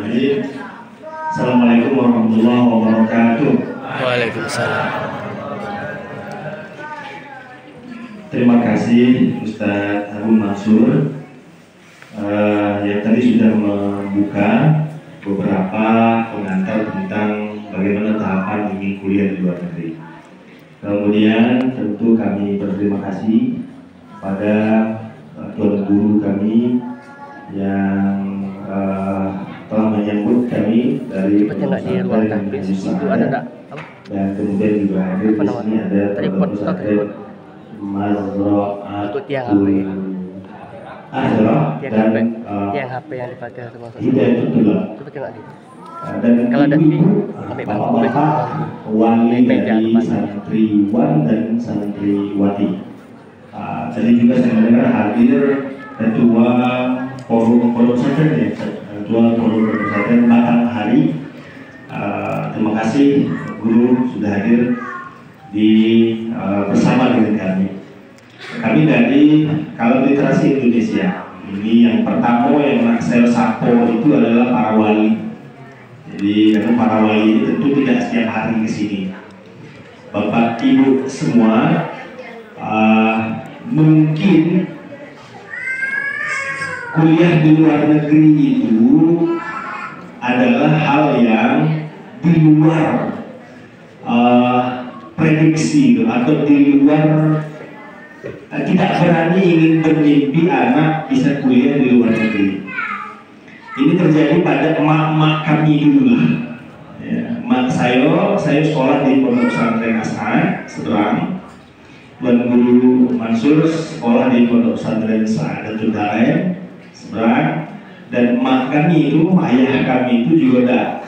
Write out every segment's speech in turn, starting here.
Bismillahirrahmanirrahim. Assalamualaikum warahmatullahi wabarakatuh. Waalaikumsalam. Terima kasih Ustadz Abu Mansur yang tadi sudah membuka beberapa pengantar tentang bagaimana tahapan ingin kuliah di luar negeri. Kemudian tentu kami berterima kasih pada tuan guru kami yang telah menyambut kami dari pesantren dan kemudian juga hadir di sini ada pesantren Mazra'atul Azra dan tiang HP yang dipakai termasuk Hidayatullah. Dan kalau ada bapak-bapak wali dari santriwan dan santriwati. Tadi juga saya mendengar hadir ketua forum pesantren ya, ketua forum pesantren Batang Hari. Terima kasih guru sudah hadir di bersama dengan kami. Kami dari kalau literasi Indonesia ini yang pertama yang saya sapa itu adalah para wali. Jadi karena para wali ini tentu tidak setiap hari ke sini. Bapak Ibu semua mungkin kuliah di luar negeri itu adalah hal yang di luar prediksi atau di luar tidak berani ingin bermimpi anak bisa kuliah di luar negeri. Ini terjadi pada emak-emak kami dulu lah. Ya, emak saya sekolah di Pondok Pesantren As'ad Seberang. Tuan Guru Mansur sekolah di Pondok Pesantren Sa'adatul Darain Seberang. Dan emak kami itu, ayah kami itu juga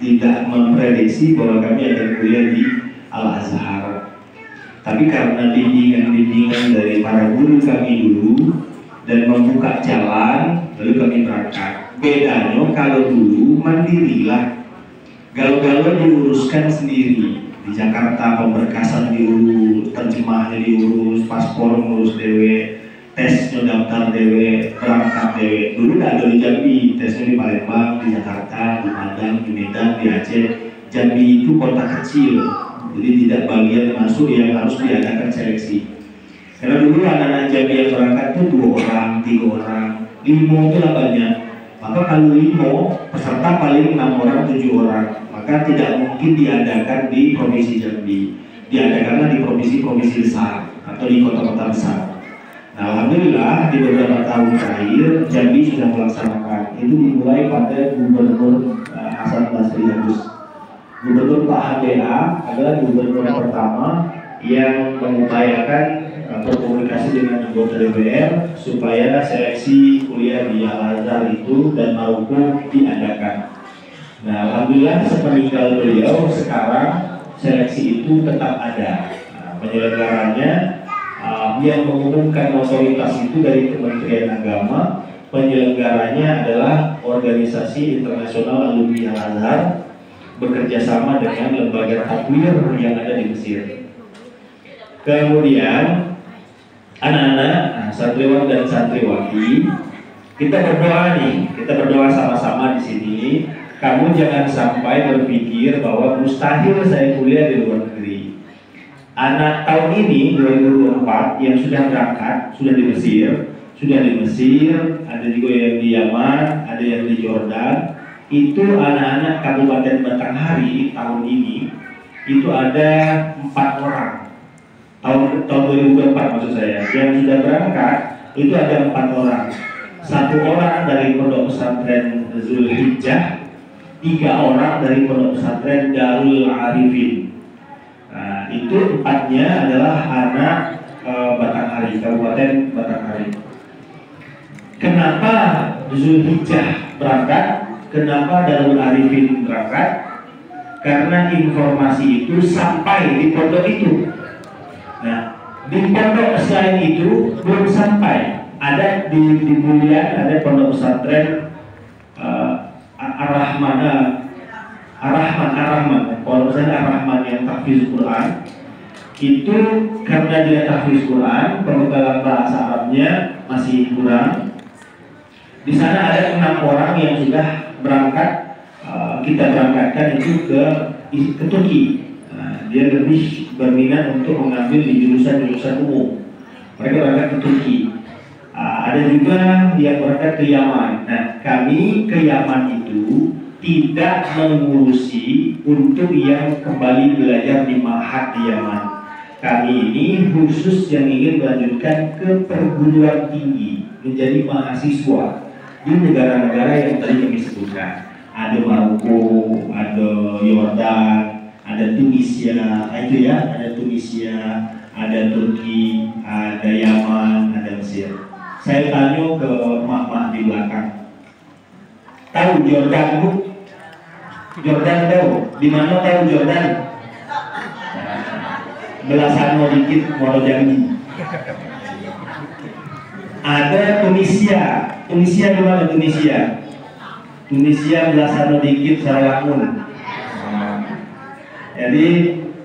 tidak memprediksi bahwa kami akan kuliah di Al-Azhar. Tapi karena bimbingan dari para guru kami dulu dan membuka jalan, lalu kami berangkat. Bedanya kalau dulu mandirilah, galau-galau diuruskan sendiri. Di Jakarta pemberkasan diurus, terjemahnya diurus, paspor ngurus dewe, tesnya daftar dewe, berangkat dewe. Dulu tidak ada di Jambi, tesnya di Palembang, di Jakarta, di Padang, di Medan, di Aceh. Jambi itu kota kecil, jadi tidak bagian masuk yang harus diadakan seleksi. Karena dulu anak-anak Jambi yang berangkat itu 2 orang, 3 orang, 5 itu lah banyak. Maka kalau 5 peserta paling 6 orang, 7 orang, maka tidak mungkin diadakan di provinsi Jambi. Diadakanlah di provinsi-provinsi besar atau di kota-kota besar. Nah, alhamdulillah di beberapa tahun terakhir Jambi sudah melaksanakan. Itu dimulai pada Gubernur Hasan Basri Agus. Gubernur Pak HBA adalah gubernur pertama yang mengupayakan berkomunikasi dengan anggota DPR supaya seleksi kuliah di Al-Azhar itu dan Maroko diadakan. Nah, alhamdulillah sepeninggal beliau sekarang seleksi itu tetap ada. Penyelenggaranya yang mengumumkan otoritas itu dari Kementerian Agama, penyelenggaranya adalah Organisasi Internasional Alumni Al-Azhar bekerja sama dengan lembaga takwir yang ada di Mesir. Kemudian anak-anak santriwan dan santriwati, kita berdoa sama-sama di sini. Kamu jangan sampai berpikir bahwa mustahil saya kuliah di luar negeri. Anak tahun ini 2024 yang sudah berangkat, sudah di Mesir, ada juga yang di Yaman, ada yang di Jordan. Itu anak-anak Kabupaten Batanghari tahun ini itu ada 4 orang. Tahun 2024 maksud saya, yang sudah berangkat itu ada 4 orang. 1 orang dari Pondok Pesantren Zulhijjah, 3 orang dari Pondok Pesantren Darul Arifin. Nah, itu 4-nya adalah anak Batanghari, Kabupaten Batanghari. Kenapa Zulhijjah berangkat? Kenapa Darul Arifin berangkat? Karena informasi itu sampai di pondok itu. Nah, di pondok selain itu belum sampai. Ada di Bulian, ada pondok pesantren Ar-Rahman, pondok pesantren Ar-Rahman yang tahfiz Quran. Itu karena dia tahfiz Quran, pembekalan bahasa Arabnya masih kurang. Di sana ada 6 orang yang sudah berangkat kita berangkatkan itu ke Turki. Nah, dia lebih berminat untuk mengambil di jurusan-jurusan umum. Mereka berangkat ke Turki. Ada juga yang berangkat ke Yaman. Nah, kami ke Yaman itu tidak mengurusi untuk yang kembali belajar di ma'had di Yaman. Kami ini khusus yang ingin melanjutkan ke perguruan tinggi, menjadi mahasiswa di negara-negara yang tadi kami sebutkan. Ada Maroko, ada Yordan, ada Tunisia, itu ya, ada Tunisia, ada Turki, ada Yaman, ada Mesir. Saya tanya ke mak-mak di belakang, tahu Jordan bu? Jordan tahu? Di mana tahu Jordan? Belasan mau dikit, mau Jambi. Ada Tunisia. Tunisia di mana Tunisia? Tunisia belasan dikit Sarawangun. Jadi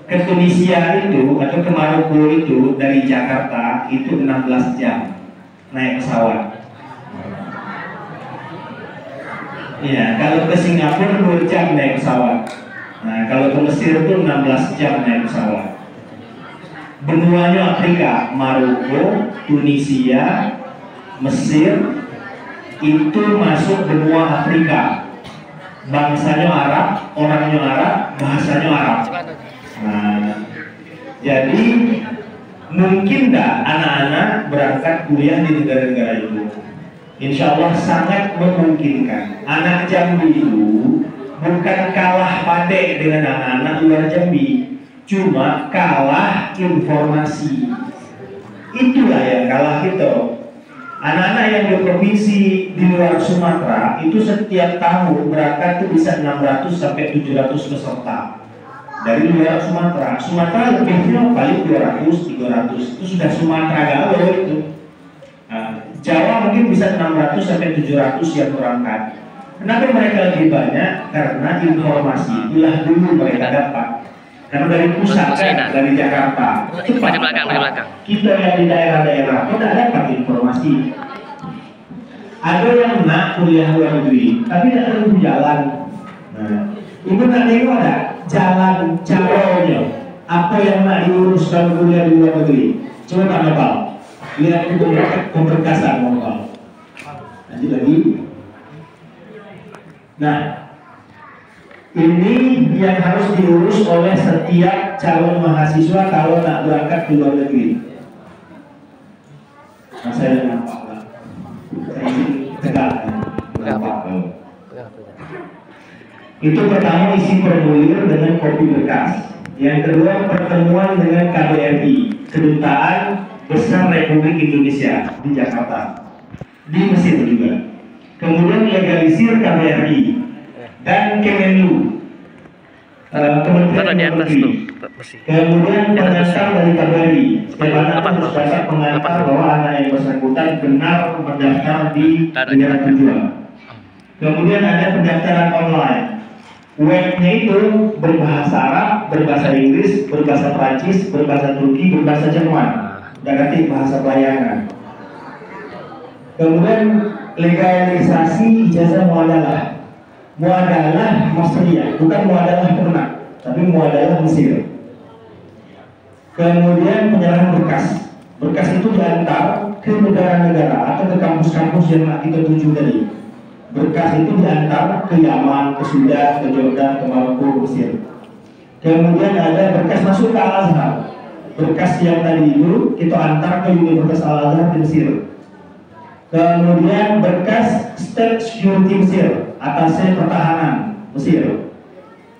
ke Tunisia itu atau ke Maroko itu dari Jakarta itu 16 jam naik pesawat. Iya, kalau ke Singapura 2 jam naik pesawat. Nah, kalau ke Mesir itu 16 jam naik pesawat. Benuanya Afrika, Maroko, Tunisia, Mesir itu masuk benua Afrika. Bangsanya Arab, orangnya Arab, bahasanya Arab. Nah, jadi mungkin nggak anak-anak berangkat kuliah di negara-negara itu? Insya Allah sangat memungkinkan. Anak Jambi itu bukan kalah pandai dengan anak-anak luar Jambi, cuma kalah informasi. Itulah yang kalah kita. Anak-anak yang di provinsi di luar Sumatera itu setiap tahun berangkat itu bisa 600 sampai 700 peserta dari luar Sumatera. Sumatera lebihnya paling 200, 300. Itu sudah Sumatera galau itu. Nah, Jawa mungkin bisa 600 sampai 700 yang berangkat. Kenapa mereka lebih banyak? Karena informasi itulah dulu mereka dapat. Karena dari pusat kan, dari Jakarta. Kita yang di daerah-daerah tidak dapat informasi. Ada yang nak kuliah luar negeri, tapi tidak tahu jalan. Nah, ibu nak tengok ada jalan caranya. Apa yang nak diurus kalau kuliah di luar negeri? Coba tak nampak. Lihat itu pemberkasan ngomong. Nanti lagi. Nah, ini yang harus diurus oleh setiap calon mahasiswa kalau nak berangkat ke luar negeri. Nah, saya nampak lah. Saya ini tegak. Nampak. Itu pertama isi formulir dengan kopi berkas. Yang kedua pertemuan dengan KBRI, Kedutaan Besar Republik Indonesia di Jakarta, di Mesir juga. Kemudian legalisir KBRI dan Kemenlu, Kementerian Negeri. Kemudian pengantar dari KBRI, bagaimana harus dapat pengantar bahwa anak yang bersangkutan benar mendaftar di negara tujuan. Kemudian ada pendaftaran online. Webnya itu berbahasa Arab, berbahasa Inggris, berbahasa Prancis, berbahasa Turki, berbahasa Jerman. Dan nanti bahasa pelayanan. Kemudian legalisasi ijazah muadalah. Muadalah Mesir, bukan muadalah ternak, tapi muadalah Mesir. Kemudian penyerahan berkas. Berkas itu diantar ke negara-negara atau ke kampus-kampus yang kita tuju tadi. Berkas itu diantar ke Yaman, ke Sudan, ke Jordan, ke Maroko, Mesir. Kemudian ada berkas masuk ke Al-Azhar. Berkas yang tadi itu kita antar ke Universitas Al-Azhar di Mesir. Kemudian berkas State Security Mesir, atasnya pertahanan Mesir.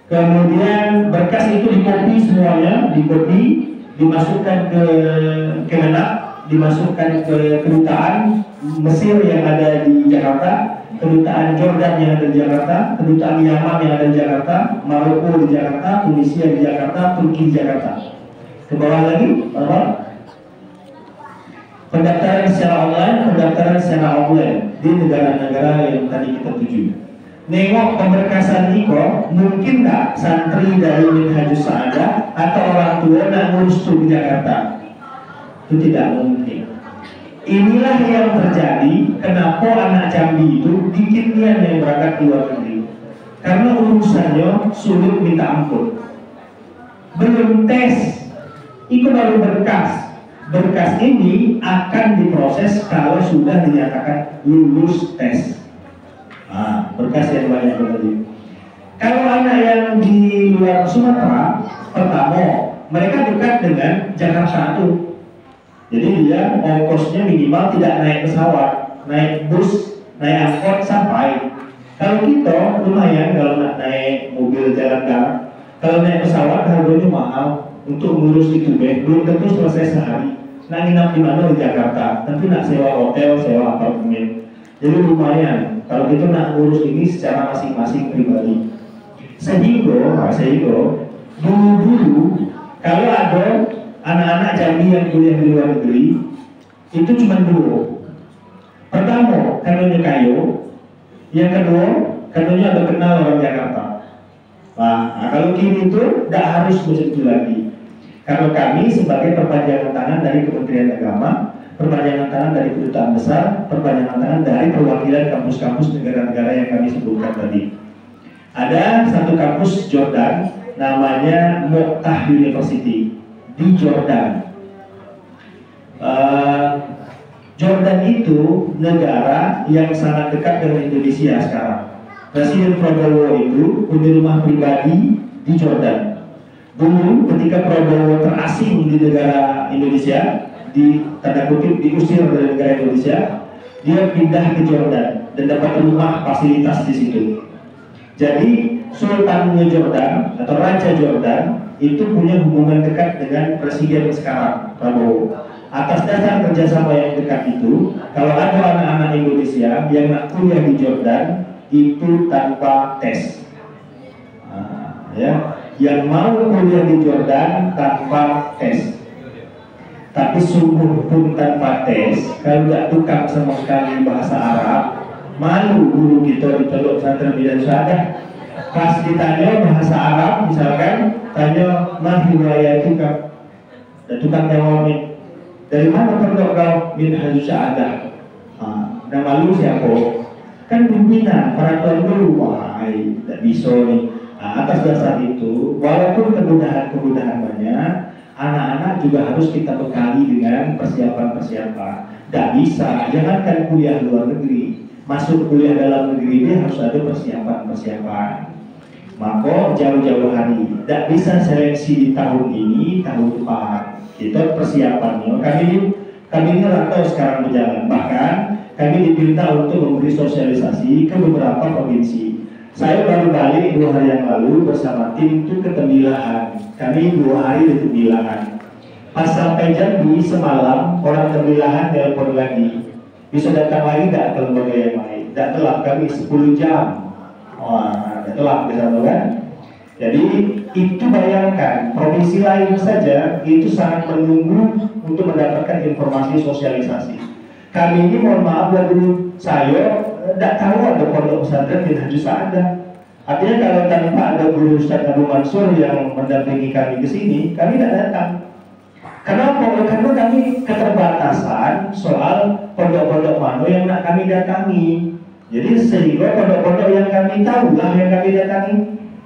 Kemudian berkas itu dikopi semuanya, dimasukkan ke Kemenak, dimasukkan ke kedutaan Mesir yang ada di Jakarta, kedutaan Jordan yang ada di Jakarta, kedutaan Yaman yang ada di Jakarta, Maroko di Jakarta, Tunisia di Jakarta, Turki di Jakarta. Ke bawah lagi, pendaftaran secara online, pendaftaran secara offline di negara-negara yang tadi kita tuju. Nengok pemberkasan Iko, mungkin tak santri dari Minhajus Sa'adah atau orang tua nak ngurus di Jakarta? Itu tidak mungkin. Inilah yang terjadi kenapa anak Jambi itu dikit yang berangkat ke luar negeri. karena urusannya sulit minta ampun. Belum tes, itu baru berkas. Berkas ini akan diproses kalau sudah dinyatakan lulus tes. Nah, berkas yang banyak tadi. Kalau anak yang di luar Sumatera, pertama mereka dekat dengan Jakarta tuh. Jadi dia ongkosnya minimal tidak naik pesawat, naik bus, naik angkot sampai. Kalau kita lumayan kalau nak naik mobil jalan darat. Kalau naik pesawat harganya mahal untuk ngurus itu belum tentu selesai sehari. Nak nginap di mana di Jakarta, tapi nak sewa hotel, sewa apartemen. Jadi lumayan kalau kita nak ngurus ini secara masing-masing pribadi. Sehingga dulu kalau ada anak-anak Jambi yang kuliah di luar negeri itu cuma dua. Pertama, kanunya kayu. Yang kedua, kanunya ada kenal orang Jakarta. Nah, kalau kini itu tidak harus begitu lagi. Kalau kami sebagai perpanjangan tangan dari Kementerian Agama, perpanjangan tangan dari Kedutaan Besar, perpanjangan tangan dari perwakilan kampus-kampus negara-negara yang kami sebutkan tadi. Ada satu kampus Jordan, namanya Moktah University di Jordan. Jordan itu negara yang sangat dekat dengan Indonesia sekarang. Presiden Prabowo itu punya rumah pribadi di Jordan. Dulu ketika Prabowo terasing di negara Indonesia, di tanda kutip diusir dari negara Indonesia, dia pindah ke Jordan dan dapat rumah fasilitas di situ. Jadi Sultannya Jordan atau Raja Jordan itu punya hubungan dekat dengan Presiden sekarang Prabowo. Atas dasar kerjasama yang dekat itu, kalau ada anak-anak Indonesia yang nak kuliah di Jordan itu tanpa tes. Yang mau kuliah di Jordan tanpa tes. Tapi sungguh pun tanpa tes, kalau tidak tukang sama sekali bahasa Arab, malu guru kita di Pondok Pesantren Bidan Syahadah. Pas ditanya bahasa Arab, misalkan tanya mahriwaya tukang, dan tukang jawabnya, dari mana pondok kau? Min Hazus Syahadah. Nah, malu siapa? Kan pimpinan, para tuan guru, wah, tidak bisa nih. Nah, atas dasar itu, walaupun kemudahan-kemudahan banyak, anak-anak juga harus kita bekali dengan persiapan-persiapan. Tidak bisa, jangankan kuliah luar negeri, masuk kuliah dalam negeri ini harus ada persiapan-persiapan. Maka jauh-jauh hari, tidak bisa seleksi di tahun ini, tahun depan. Kita persiapannya, kami ini rantau sekarang berjalan. Bahkan kami diminta untuk memberi sosialisasi ke beberapa provinsi. Saya baru balik 2 hari yang lalu bersama tim itu ke Tembilahan. Kami 2 hari di Tembilahan. Pas sampai Jambi semalam, orang Tembilahan telepon lagi. Bisa datang lagi tidak ke lembaga yang lain? Tidak telat, kami 10 jam. Wah, tidak telat di sana kan? Jadi itu bayangkan, provinsi lain saja itu sangat menunggu untuk mendapatkan informasi sosialisasi. Kami ini mohon maaf lah dulu, saya tidak tahu ada pondok pesantren di Haji Sa'adah. Artinya kalau tanpa ada guru Ustaz Abu Mansur yang mendampingi kami ke sini, kami tidak datang. Kenapa? Karena kami keterbatasan soal pondok-pondok mana yang nak kami datangi. Jadi sehingga pondok-pondok yang kami tahu lah yang kami datangi.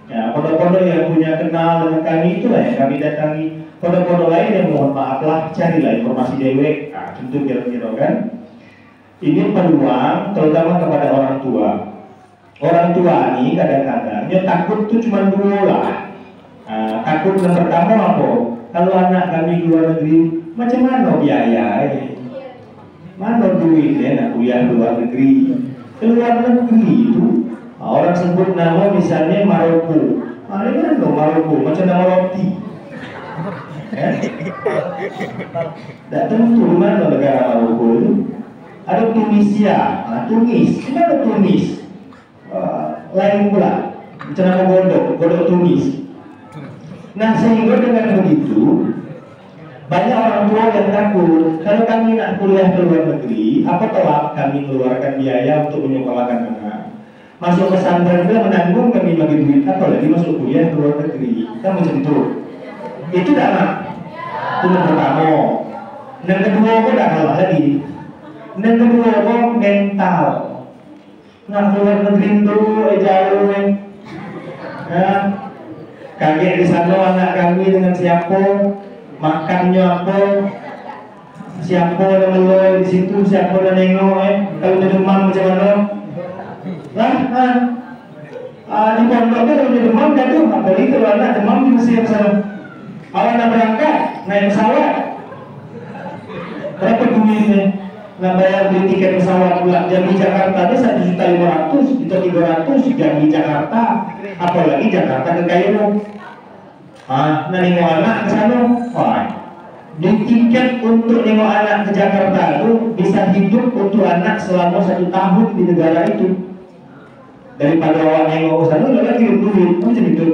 Ya, pondok-pondok yang punya kenal dengan kami itulah yang kami datangi. Pondok-pondok lain yang mohon maaf lah, carilah informasi dewek. Nah, tentu kira-kira kan. Ini peluang terutama kepada orang tua. Orang tua ini kadang-kadang dia takut itu cuma 2 lah. Takut yang pertama apa? Kalau anak kami luar negeri, macam mana biaya? Mana duitnya nak kuliah luar negeri? Luar negeri itu orang sebut nama misalnya Maroko. Ini kan Maroko, macam nama roti. Tidak tentu mana negara Maroko itu. Ada Tunisia, Tunis, mana Tunis? Lain pula, macam nama godok Tunis. Nah, sehingga dengan begitu banyak orang tua yang takut kalau kami nak kuliah ke luar negeri, apa telah kami mengeluarkan biaya untuk menyekolahkan anak. Masuk pesantren dia menanggung kami bagi duit, apalagi masuk kuliah ke luar negeri. Kan macam itu. Itu dah nak. Itu yang pertama. Yang kedua pun dah kalah lagi. Yang kedua pun mental. Nak keluar negeri dulu, jauh. Ya. Kaget di sana anak kami dengan siapa, makannya apa, siapa yang meloi di situ, siapa yang nengok, kalau dia demam macam mana? Di pondok itu kalau dia demam dah tu, apalagi kalau anak demam di Mesir sana. Awak nak berangkat naik pesawat, berapa duitnya? Nak bayar beli tiket pesawat pula Jambi Jakarta itu 1.500.000 atau 300 Jambi Jakarta, apalagi Jakarta ke Kairo. Nak nengok anak ke sana, di tiket untuk nengok anak ke Jakarta itu bisa hidup untuk anak selama 1 tahun di negara itu. Daripada awak nengok ke sana, lagi hidup duit macam itu.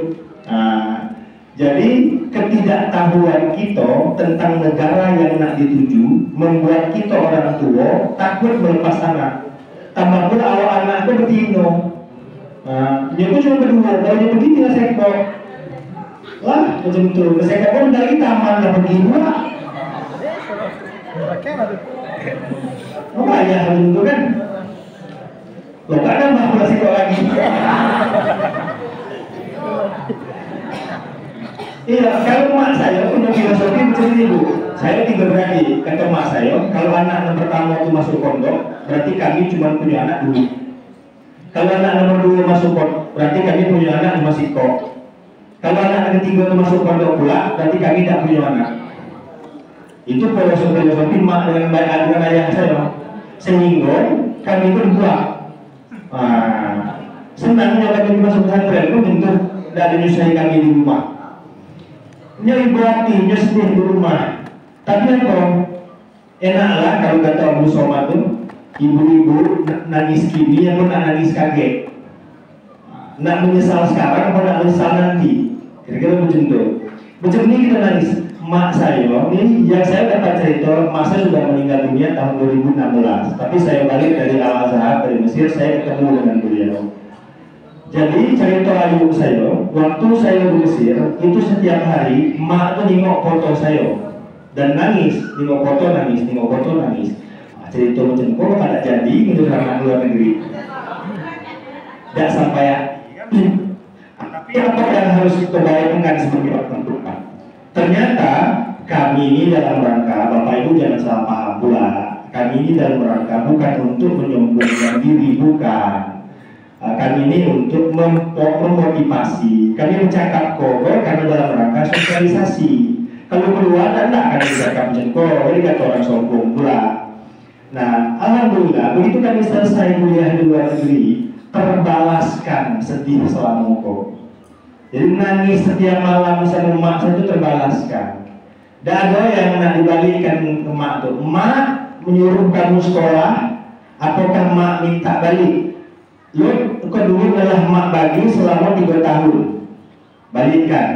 Jadi ketidaktahuan kita tentang negara yang nak dituju membuat kita orang tua takut melepas anak. Tambah pula awak anak itu betina. Dia pun cuma berdua, kalau dia pergi tinggal sekor. Lah macam tu, sekor pun dari taman dah pergi pula. Banyak hal itu kan. Loh tak ada pula sekor lagi. Iya, kalau mak saya punya filosofi macam ini Bu. Saya 3 beradik, kata mak saya, kalau anak yang pertama itu masuk pondok, berarti kami cuma punya anak dulu. Kalau anak nomor 2 masuk pondok, berarti kami punya anak cuma sikok. Kalau anak yang ketiga itu masuk pondok pula, berarti kami tidak punya anak. Itu filosofi mak dengan baik dengan ayah saya. Sehingga kami berdua senangnya kami masuk pesantren itu tentu tidak ada nyusahi kami di rumah. Nyari berarti, nyari sedih di rumah. Tapi apa? Enaklah kalau kata Abu Somad itu, ibu-ibu nangis kini atau nak nangis kaget. Nak menyesal sekarang atau nak menyesal nanti. Kira-kira macam itu. Macam ini kita nangis. Mak saya, ini yang saya dapat cerita, mak saya sudah meninggal dunia tahun 2016. Tapi saya balik dari Al-Azhar, dari Mesir, saya ketemu dengan beliau. Jadi cerita ibu saya, waktu saya di Mesir, itu setiap hari mak tuh nengok foto saya dan nangis, nengok foto nangis, nengok foto nangis. Cerita macam kok ada jadi untuk anak luar negeri. Tidak sampai ya. Tapi apa yang harus kita bayangkan sebagai orang tua? Ternyata kami ini dalam rangka, Bapak Ibu jangan salah paham pula. Kami ini dalam rangka bukan untuk menyombongkan diri, bukan. Kami ini untuk memotivasi. Kami mencakap kober karena dalam rangka sosialisasi. Kalau keluar tidak kami bercakap macam jadi kata orang sombong pula. Nah, alhamdulillah begitu kami selesai kuliah di luar negeri, terbalaskan sedih selama kok. Jadi nangis setiap malam sama emak saya itu terbalaskan. Dan ada yang nak dibalikkan ke emak tuh, emak menyuruh kamu sekolah, ataukah emak minta balik? Lu kedua adalah mak bagi selama 3 tahun, balikkan.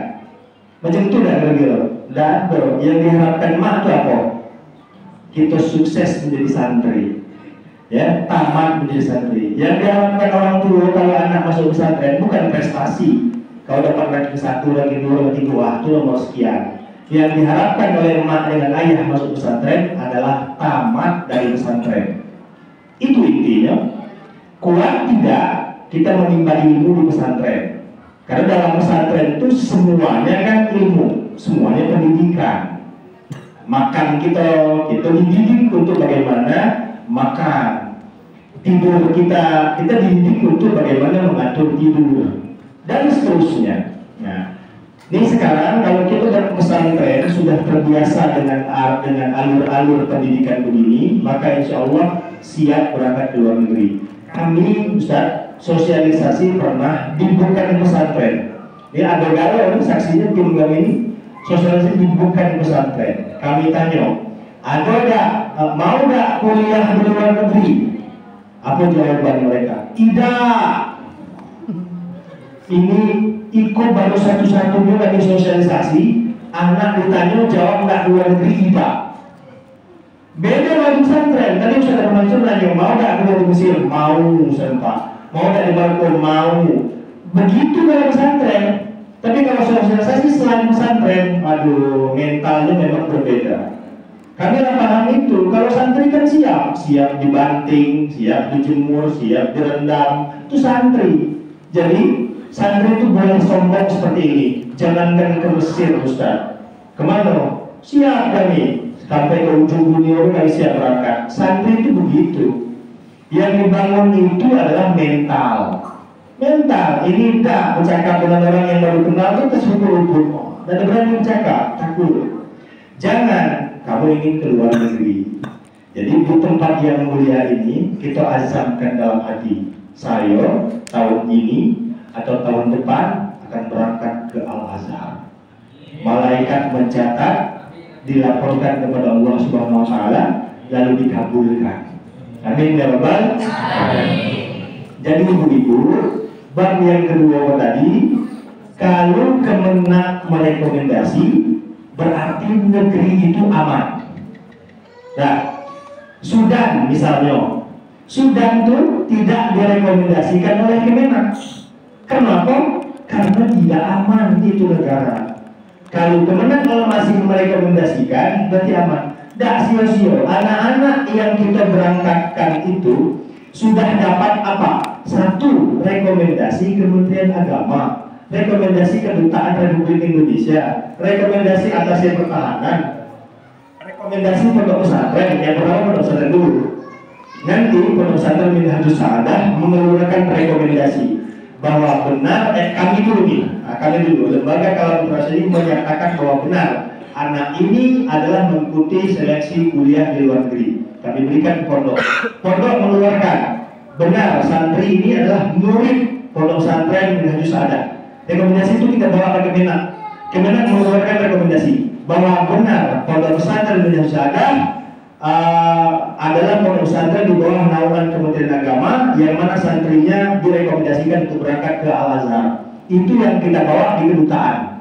Macam itu dah kira-kira. Dan yang diharapkan mak itu apa? Kita sukses menjadi santri, ya, tamat menjadi santri. Yang diharapkan orang tua kalau anak masuk pesantren bukan prestasi. Kalau dapat ranking 1, ranking 2, ranking 2, itu nomor sekian. Yang diharapkan oleh mak dengan ayah masuk pesantren adalah tamat dari pesantren. Itu intinya. Kuat tidak kita menimba ilmu di pesantren, karena dalam pesantren itu semuanya kan ilmu, semuanya pendidikan. Makan kita dididik untuk bagaimana makan, tidur kita dididik untuk bagaimana mengatur tidur dan seterusnya. Nah, ini sekarang kalau kita dalam pesantren sudah terbiasa dengan alur-alur pendidikan begini, maka insya Allah siap berangkat ke luar negeri. Kami Ustaz sosialisasi pernah dibuka pesantren. Ini ada galau saksinya tim kami ini sosialisasi dibuka pesantren. Kami tanya, ada gak mau gak kuliah di luar negeri? Apa jawaban mereka? Tidak. Ini Iko baru satu-satunya lagi sosialisasi. Anak ditanya jawab gak luar negeri tidak. Beda lagi pesantren. Tadi Ustaz Mansur nanya, mau gak kuliah di Mesir? Mau Pak. Mau gak di Maroko? Mau. Begitu dalam pesantren. Tapi kalau sosialisasi selain pesantren, aduh, mentalnya memang berbeda. Kami paham itu. Kalau santri kan siap dibanting, siap dijemur, siap direndam. Itu santri. Jadi Santri itu boleh sombong seperti ini. Jangankan ke Mesir, Ustaz. Kemana? Siap kami. Sampai ke ujung dunia kami siap berangkat. Santri itu begitu. Yang dibangun itu adalah mental. Mental. Ini tak bercakap dengan orang yang baru kenal itu tersukur-ukur. Dan berani bercakap, takut. Jangan kamu ingin keluar negeri. Jadi di tempat yang mulia ini kita azamkan dalam hati. Saya tahun ini atau tahun depan akan berangkat ke Al-Azhar. Malaikat mencatat, dilaporkan kepada Allah Subhanahu wa taala, lalu dikabulkan. Amin ya rabbal alamin. Jadi ibu-ibu, bab yang kedua tadi, kalau Kemenak merekomendasi berarti negeri itu aman. Nah, Sudan misalnya, Sudan itu tidak direkomendasikan oleh Kemenak. Kenapa? Karena tidak aman itu negara. Kalau Kemenak masih merekomendasikan, berarti aman. Tidak sia-sia. Anak-anak yang kita berangkatkan itu sudah dapat apa? Satu, rekomendasi Kementerian Agama, rekomendasi Kedutaan Republik Indonesia, rekomendasi Atasnya Pertahanan, rekomendasi pondok pesantren. Yang pertama pondok pesantren dulu. Nanti pondok pesantren Minhajus Sa'adah mengeluarkan rekomendasi bahwa benar, kami dulu nih, kami dulu, lembaga kalam ini menyatakan bahwa benar anak ini adalah mengikuti seleksi kuliah di luar negeri. Kami berikan pondok. Pondok mengeluarkan benar santri ini adalah murid pondok pesantren Minhajus Sa'adah. Rekomendasi itu kita bawa ke Kemenak. Kemenak mengeluarkan rekomendasi bahwa benar pondok pesantren Minhajus Sa'adah adalah pondok pesantren di bawah naungan Kementerian Agama yang mana santrinya direkomendasikan untuk berangkat ke Al-Azhar. Itu yang kita bawa di kedutaan.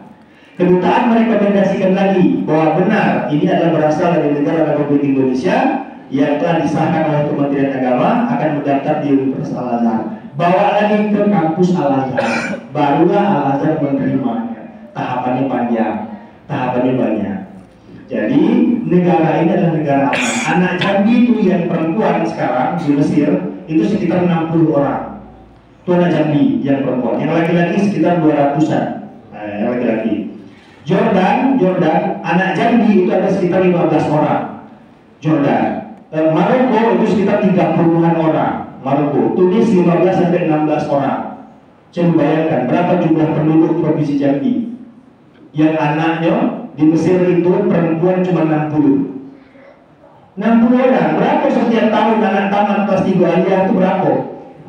Kedutaan merekomendasikan lagi bahwa benar ini adalah berasal dari negara Republik Indonesia yang telah disahkan oleh Kementerian Agama akan mendaftar di Universitas Al-Azhar. Bawa lagi ke kampus Al-Azhar, barulah Al-Azhar menerimanya. Tahapannya panjang, tahapannya banyak. Jadi negara ini adalah negara aman. Anak Jambi itu yang perempuan sekarang di Mesir itu sekitar 60 orang. Itu anak Jambi yang perempuan. Yang laki-laki sekitar 200-an. Yang laki-laki. Jordan, anak Jambi itu ada sekitar 15 orang. Jordan. Maroko itu sekitar 30-an orang. Maroko. Tunis 15 sampai 16 orang. Coba bayangkan berapa jumlah penduduk provinsi Jambi. Yang anaknya di Mesir itu perempuan cuma 60 orang. Berapa setiap tahun anak tamat kelas 3 aliyah itu berapa?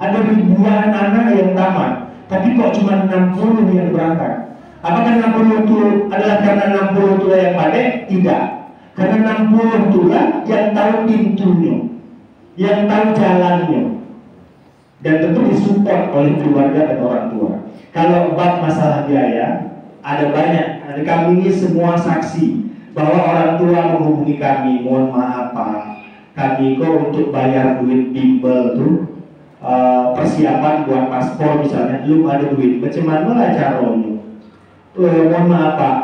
Ada ribuan anak yang tamat, tapi kok cuma 60 yang berangkat. Apakah 60 itu adalah karena 60 itulah yang pandai? Tidak. Karena 60 itulah yang tahu pintunya, yang tahu jalannya, dan tentu disupport oleh keluarga dan orang tua. Kalau bab masalah biaya, ada banyak. Ada kami ini semua saksi bahwa orang tua menghubungi kami, mohon maaf Pak, kami kok untuk bayar duit bimbel tuh persiapan buat paspor misalnya belum ada duit. Bagaimana lah caranya? Mohon maaf Pak,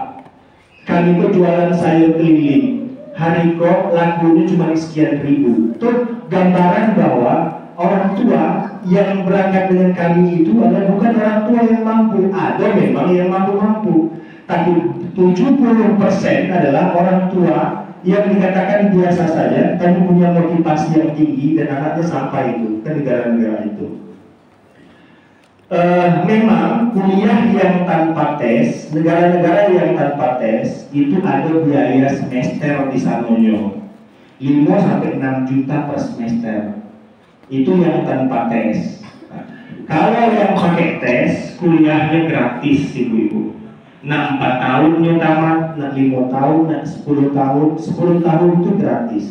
kami kok jualan sayur keliling, hari kok lakunya cuma sekian ribu. Itu gambaran bahwa orang tua yang berangkat dengan kami itu adalah bukan orang tua yang mampu. Ada memang yang mampu-mampu, tapi 70% adalah orang tua yang dikatakan biasa saja, tapi punya motivasi yang tinggi dan anaknya sampai itu ke negara-negara itu. Memang kuliah yang tanpa tes, negara-negara yang tanpa tes itu ada biaya semester di sananya 5 sampai 6 juta per semester. Itu yang tanpa tes. Kalau yang pakai tes, kuliahnya gratis ibu-ibu. Nak 4 tahunnya tamat, nak 5 tahun, nak 10 tahun. 10 tahun itu gratis.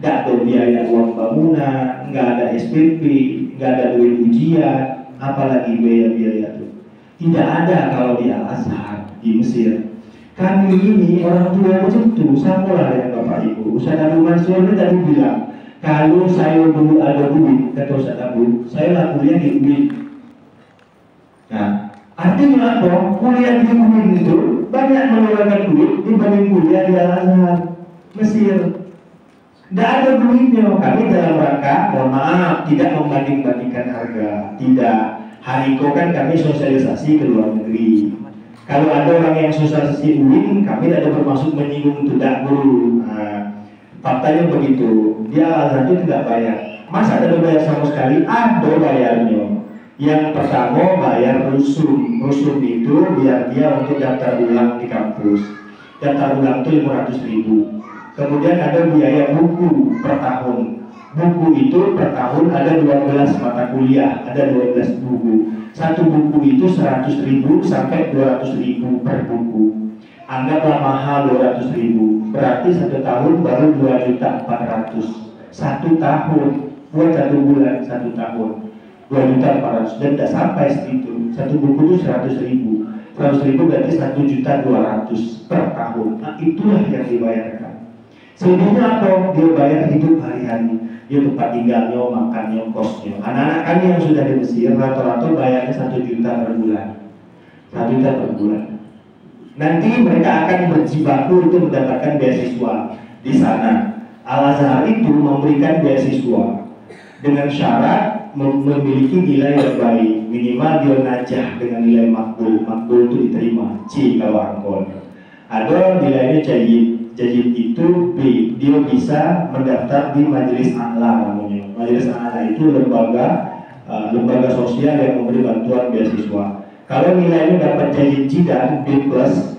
Tidak ada biaya uang bangunan, nggak ada SPP, nggak ada duit ujian, apalagi biaya-biaya itu. Tidak ada kalau di Al-Azhar, di Mesir. Kami ini orang tua macam itu, sama lah dengan Bapak Ibu. Ustaz Abu Mansur tadi bilang, kalau saya dulu ada duit, kata Ustaz Abu, saya lah kuliah di UIN. Nah, artinya apa? Kuliah di UIN itu banyak mengeluarkan duit dibanding kuliah di Al-Azhar, Mesir. Tidak ada duitnya. Kami dalam rangka, mohon maaf, tidak membanding-bandingkan harga, tidak. Hariko kan kami sosialisasi ke luar negeri. Kalau ada orang yang sosialisasi UIN, kami tidak bermaksud menyinggung tidak guru. Nah, faktanya begitu. Dia Al-Azhar itu tidak bayar. Masa ada bayar sama sekali? Ada bayarnya. Yang pertama bayar rusum. Rusum itu biar dia untuk daftar ulang di kampus. Daftar ulang itu 500.000. Kemudian ada biaya buku per tahun. Buku itu per tahun ada 12 mata kuliah, ada 12 buku. Satu buku itu 100.000 sampai 200.000 per buku. Anggaplah mahal 200.000, berarti satu tahun baru 2.400.000. Satu tahun, buat satu bulan, satu tahun 2.400.000, dan tidak sampai segitu. Satu buku itu 100.000, 100.000 berarti 1.200.000 per tahun. Nah, itulah yang dibayarkan. Selebihnya apa? Dia bayar hidup hari-hari. Dia tempat tinggalnya, makannya, kosnya. Anak-anak kami yang sudah di Mesir rata-rata bayarnya 1 juta per bulan. 1 juta per bulan. Nanti mereka akan berjibaku untuk mendapatkan beasiswa di sana. Al-Azhar itu memberikan beasiswa dengan syarat memiliki nilai yang baik. Minimal dia najah dengan nilai makbul. Makbul itu diterima, C kalau angkon. Ada nilainya jayid. Jadi itu B, dia bisa mendaftar di Majelis A'la namanya. Majelis A'la itu lembaga sosial yang memberi bantuan beasiswa. Kalau nilainya dapat jayid jidan B+,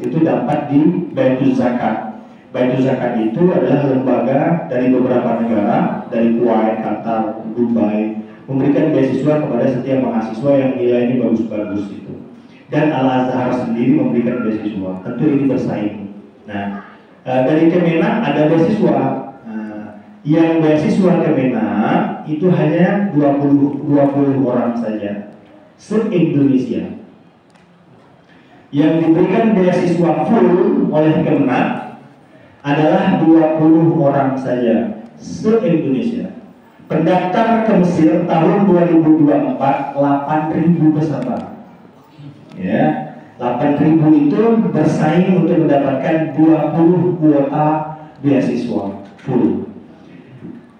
itu dapat di Baitul Zakat. Baitul Zakat itu adalah lembaga dari beberapa negara, dari Kuwait, Qatar, Dubai, memberikan beasiswa kepada setiap mahasiswa yang nilainya bagus-bagus itu. Dan Al-Azhar sendiri memberikan beasiswa. Tentu ini bersaing. Nah, dari Kemenak ada beasiswa. Yang beasiswa Kemenak itu hanya 20 orang saja se-Indonesia. Yang diberikan beasiswa full oleh Kemenak adalah 20 orang saja se-Indonesia. Pendaftar ke Mesir tahun 2024 8.000 peserta. Ya. 8.000 itu bersaing untuk mendapatkan 20 kuota beasiswa full.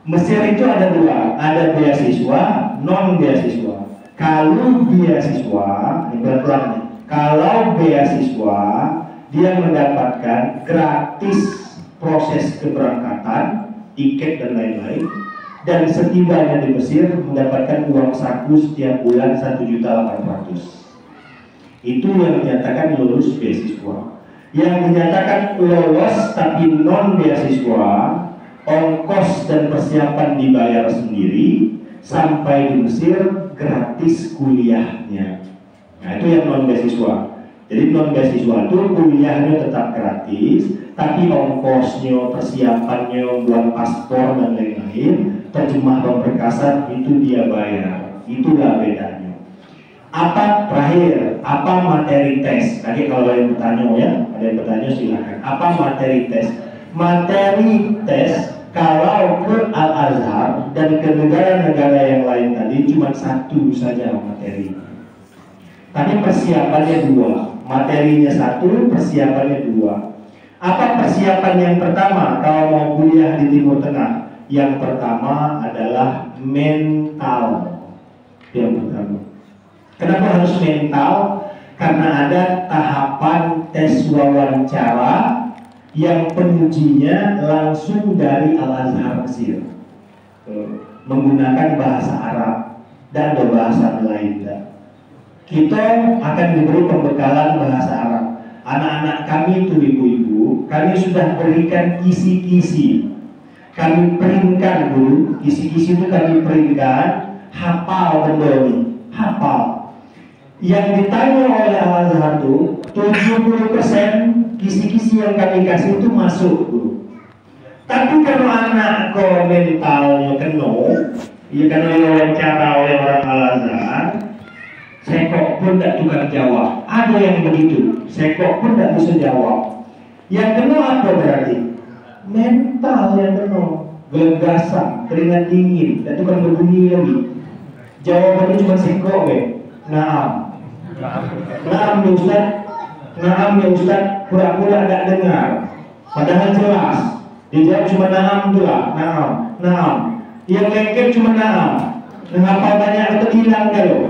Mesir itu ada dua, ada beasiswa, non beasiswa. Kalau beasiswa, ini pelan-pelan nih. Kalau beasiswa, dia mendapatkan gratis proses keberangkatan, tiket dan lain-lain. Dan setibanya di Mesir mendapatkan uang saku setiap bulan 1.800.000. Itu yang dinyatakan lulus beasiswa. Yang dinyatakan lolos tapi non beasiswa, ongkos dan persiapan dibayar sendiri, sampai di Mesir gratis kuliahnya. Nah, itu yang non beasiswa. Jadi non beasiswa itu kuliahnya tetap gratis, tapi ongkosnya, persiapannya, buat paspor dan lain-lain, terjemah pemberkasan itu dia bayar. Itulah bedanya. Apa terakhir? Apa materi tes? Tadi kalau ada yang bertanya ya, ada yang bertanya silakan. Apa materi tes? Materi tes kalau ke Al-Azhar dan ke negara-negara yang lain tadi cuma satu saja materi. Tapi persiapannya dua. Materinya satu, persiapannya dua. Apa persiapan yang pertama kalau mau kuliah di Timur Tengah? Yang pertama adalah mental. Yang pertama. Kenapa harus mental? Karena ada tahapan tes wawancara yang pengujinya langsung dari Al-Azhar Mesir, menggunakan bahasa Arab dan bahasa Belanda. Kita akan diberi pembekalan bahasa Arab. Anak-anak kami itu ibu-ibu, kami sudah berikan kisi-kisi. Kami printkan dulu, kisi-kisi itu kami printkan, hafal benda ini, hafal. Yang ditanya oleh Al-Azhar itu 70% kisi-kisi yang kami kasih itu masuk dulu. Tapi kalau anak kok mentalnya kena, ya karena diwawancara oleh orang Al-Azhar, sekok pun tidak tukar jawab. Ada yang begitu, sekok pun tidak bisa jawab. Yang kena apa berarti? Mental yang kena, gagasan, keringat dingin, dan tukang berbunyi lagi. Jawabannya cuma sekok, naam. Naam ya Ustaz, naam ya Ustaz, pura-pura tidak dengar. Padahal jelas, dijawab cuma naam pula, naam, naam. Yang lengket cuma naam. Mengapa banyak atau hilang kalau?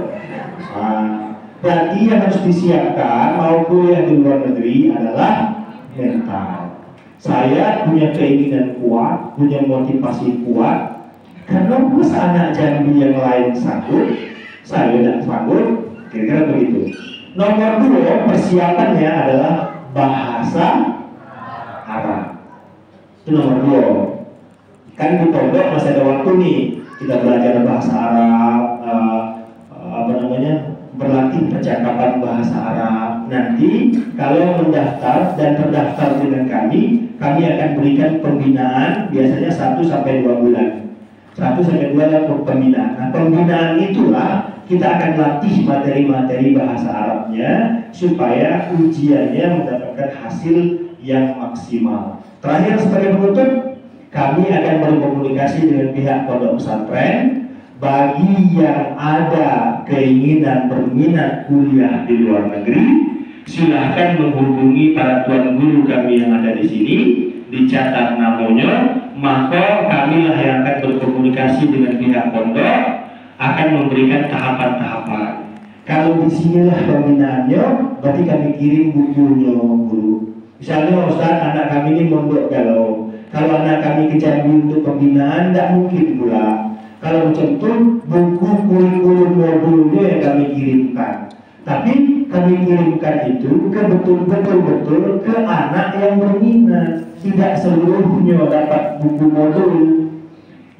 Berarti yang harus disiapkan mau kuliah di luar negeri adalah mental. Saya punya keinginan kuat, punya motivasi kuat, karena masa anak Jambi yang lain sanggup, saya tidak sanggup, kira-kira begitu. Nomor 2, persiapannya adalah bahasa Arab. Itu nomor 2. Kan di pondok masih ada waktu nih, kita belajar bahasa Arab, berlatih percakapan bahasa Arab. Nanti kalau mendaftar dan terdaftar dengan kami akan berikan pembinaan biasanya 1-2 bulan. 1-2 bulan pembinaan. Nah, pembinaan itulah kita akan latih materi-materi bahasa Arabnya supaya ujiannya mendapatkan hasil yang maksimal. Terakhir sebagai penutup, kami akan berkomunikasi dengan pihak pondok pesantren. Bagi yang ada keinginan berminat kuliah di luar negeri, silahkan menghubungi para tuan guru kami yang ada di sini, dicatat namanya, maka kamilah yang akan berkomunikasi dengan pihak pondok, akan memberikan tahapan-tahapan. Kalau di sinilah pembinaannya, berarti kami kirim bukunya, guru. Misalnya Ustaz, anak kami ini mondok kalau anak kami ke Jambi untuk pembinaan, tidak mungkin pula. Kalau macam itu, buku kurikulum modulnya yang kami kirimkan. Tapi kami kirimkan itu ke betul-betul ke anak yang berminat. Tidak seluruhnya dapat buku modul.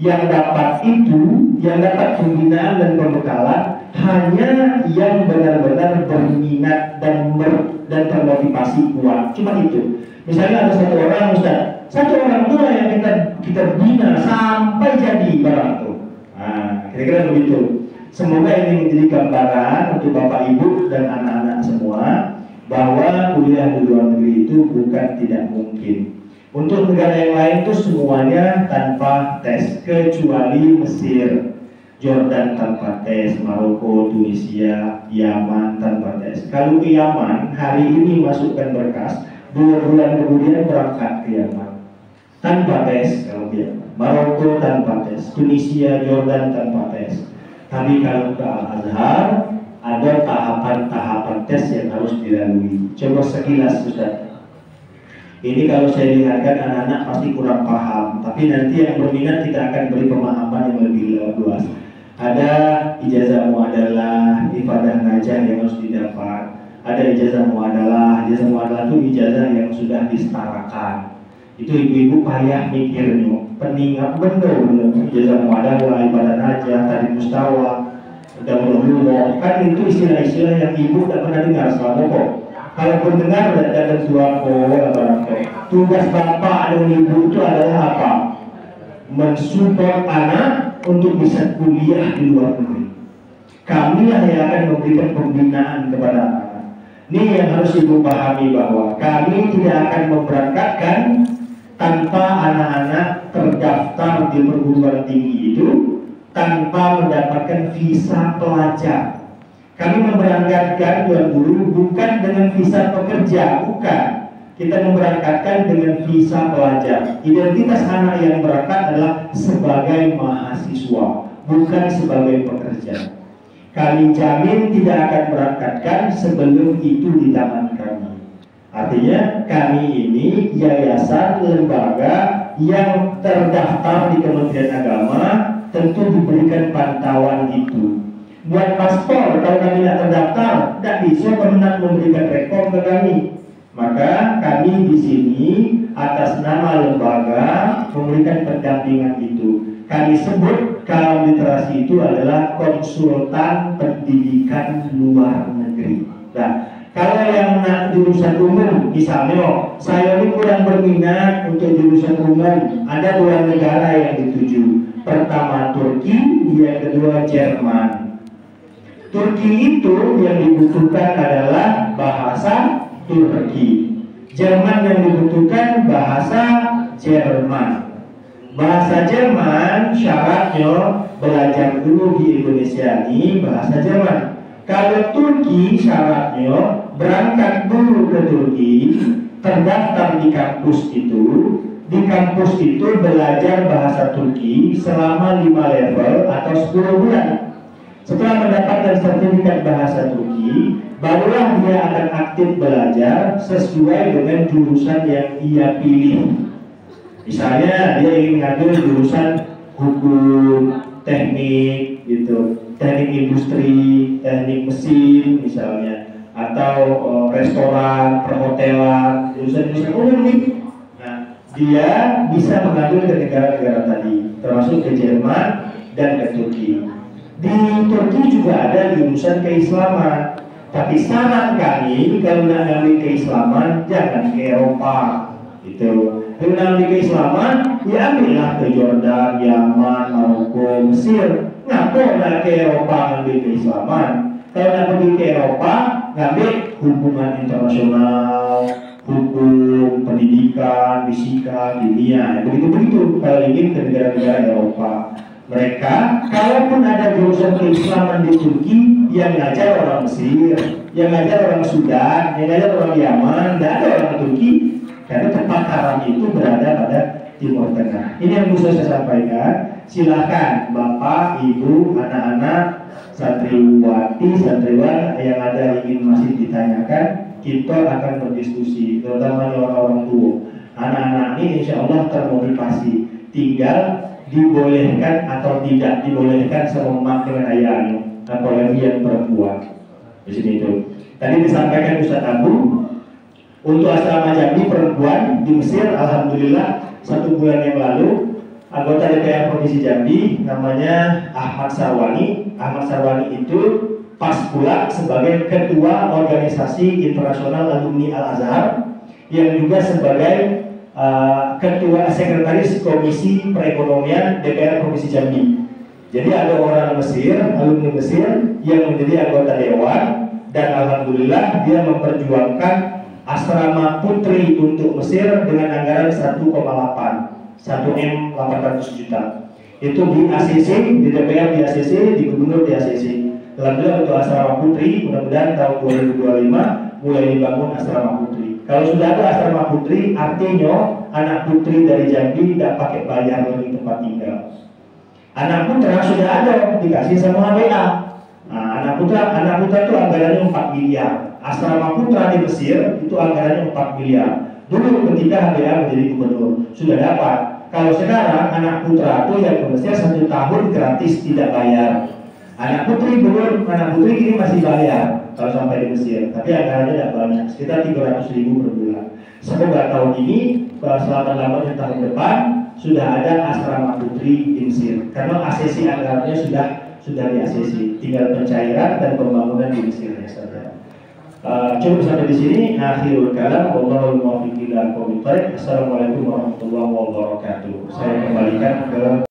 Yang dapat itu, yang dapat pembinaan dan pembekalan hanya yang benar-benar berminat dan termotivasi kuat. Cuma itu. Misalnya ada satu orang Ustaz, satu orang tua yang kita bina sampai jadi barang itu. Nah, kira-kira begitu. Semoga ini menjadi gambaran untuk Bapak Ibu dan anak-anak semua bahwa kuliah di luar negeri itu bukan tidak mungkin. Untuk negara yang lain itu semuanya tanpa tes, kecuali Mesir, Jordan tanpa tes, Maroko, Tunisia, Yaman tanpa tes. Kalau ke Yaman hari ini masukkan berkas, 2 bulan kemudian berangkat ke Yaman tanpa tes. Kalau ke Yaman, Maroko tanpa tes, Tunisia, Jordan tanpa tes. Tapi kalau ke Al-Azhar ada tahapan-tahapan tes yang harus dilalui. Coba sekilas Ustaz. Ini kalau saya lihatkan anak-anak pasti kurang paham, tapi nanti yang berminat kita akan beri pemahaman yang lebih luas. Ada ijazah muadalah, ifadah najah yang harus didapat. Ada ijazah muadalah itu ijazah yang sudah disetarakan. Itu ibu-ibu payah mikirnya, peningat bener ijazah muadalah, ibadah najah, tadi mustawa, udah berhubung, kan itu istilah-istilah yang ibu tidak pernah dengar selama kok. Kalau pun dengar ada dua tugas bapak dan ibu itu adalah apa? Mensupport anak untuk bisa kuliah di luar negeri. Kamilah yang akan memberikan pembinaan kepada anak. Ini yang harus ibu pahami bahwa kami tidak akan memberangkatkan tanpa anak-anak terdaftar di perguruan tinggi itu tanpa mendapatkan visa pelajar. Kami memberangkatkan tuan guru bukan dengan visa pekerja, bukan. Kita memberangkatkan dengan visa pelajar. Identitas anak yang berangkat adalah sebagai mahasiswa, bukan sebagai pekerja. Kami jamin tidak akan berangkatkan sebelum itu di tangan kami. Artinya kami ini yayasan lembaga yang terdaftar di Kementerian Agama, tentu diberikan pantauan itu. Buat paspor, kalau kami tidak terdaftar, tidak bisa Kemenang memberikan rekor ke kami. Maka kami di sini atas nama lembaga memberikan pendampingan itu. Kami sebut kaum literasi itu adalah konsultan pendidikan luar negeri. Nah, kalau yang nak jurusan umum, misalnya saya ini kurang berminat untuk jurusan umum, ada 2 negara yang dituju. Pertama Turki, yang kedua Jerman. Turki itu yang dibutuhkan adalah bahasa Turki. Jerman yang dibutuhkan bahasa Jerman. Bahasa Jerman syaratnya belajar dulu di Indonesia ini bahasa Jerman. Kalau Turki syaratnya berangkat dulu ke Turki, terdaftar di kampus itu. Di kampus itu belajar bahasa Turki selama 5 level atau 10 bulan. Setelah mendapatkan sertifikat bahasa Turki, barulah dia akan aktif belajar sesuai dengan jurusan yang ia pilih. Misalnya dia ingin mengambil jurusan hukum, teknik, gitu, teknik industri, teknik mesin, misalnya, atau restoran, perhotelan, jurusan-jurusan umum nih. Nah, dia bisa mengambil ke negara-negara tadi, termasuk ke Jerman dan ke Turki. Di Turki juga ada jurusan keislaman, tapi saran kami kalau nak ngambil keislaman jangan ke Eropa, gitu. Kalau nak ngambil keislaman, ya ambillah ke Jordan, Yaman, Maroko, Mesir. Ngapa nak ke Eropa ngambil keislaman? Kalau nak pergi ke Eropa, ngambil hubungan internasional, hukum, pendidikan, fisika, kimia, begitu-begitu. Kalau ingin ke negara-negara Eropa. Mereka, kalaupun ada jurusan keislaman di Turki, yang ngajar orang Mesir, yang ngajar orang Sudan, yang ngajar orang Yaman, tidak ada orang Turki, karena tempat haram itu berada pada Timur Tengah. Ini yang bisa saya sampaikan. Silakan Bapak, Ibu, anak-anak, santriwati, santriwan yang ada ingin masih ditanyakan, kita akan berdiskusi, terutama orang-orang tua. Anak-anak ini insya Allah termotivasi, tinggal dibolehkan atau tidak dibolehkan sama mak dengan ayahnya, apalagi yang perempuan. Di sini itu. Tadi disampaikan Ustaz Abu untuk asrama Jambi perempuan di Mesir, alhamdulillah 1 bulan yang lalu anggota DPR Provinsi Jambi namanya Ahmad Sarwani. Ahmad Sarwani itu pas pula sebagai ketua organisasi internasional alumni Al Azhar yang juga sebagai ketua sekretaris Komisi Perekonomian DPR Provinsi Jambi. Jadi ada orang Mesir, alumni Mesir yang menjadi anggota dewan, dan alhamdulillah dia memperjuangkan asrama putri untuk Mesir dengan anggaran 1,8 1M 800 juta. Itu di ACC, di DPR di ACC, di gubernur di ACC. Alhamdulillah untuk asrama putri, mudah-mudahan tahun 2025 mulai dibangun asrama putri. Kalau sudah ada asrama putri, artinya anak putri dari Jambi tidak pakai bayar lagi tempat tinggal. Anak putra sudah ada, dikasih sama HBA. Nah, anak putra itu anggarannya 4 miliar. Asrama putra di Mesir itu anggarannya 4 miliar. Dulu ketika HBA menjadi gubernur sudah dapat. Kalau sekarang anak putra itu yang ke Mesir 1 tahun gratis tidak bayar. Anak putri belum, anak putri ini masih bayar kalau sampai di Mesir, tapi anggarannya tidak banyak, sekitar 300.000 per bulan. Semoga tahun ini, selama-lamanya tahun depan sudah ada asrama putri di Mesir, karena ACC anggarannya sudah di ACC, tinggal pencairan dan pembangunan di Mesirnya saja. Cukup sampai di sini. Akhirul kalam, wallahul muwaffiq ila aqwamit thoriq. Assalamualaikum warahmatullahi wabarakatuh. Saya kembalikan ke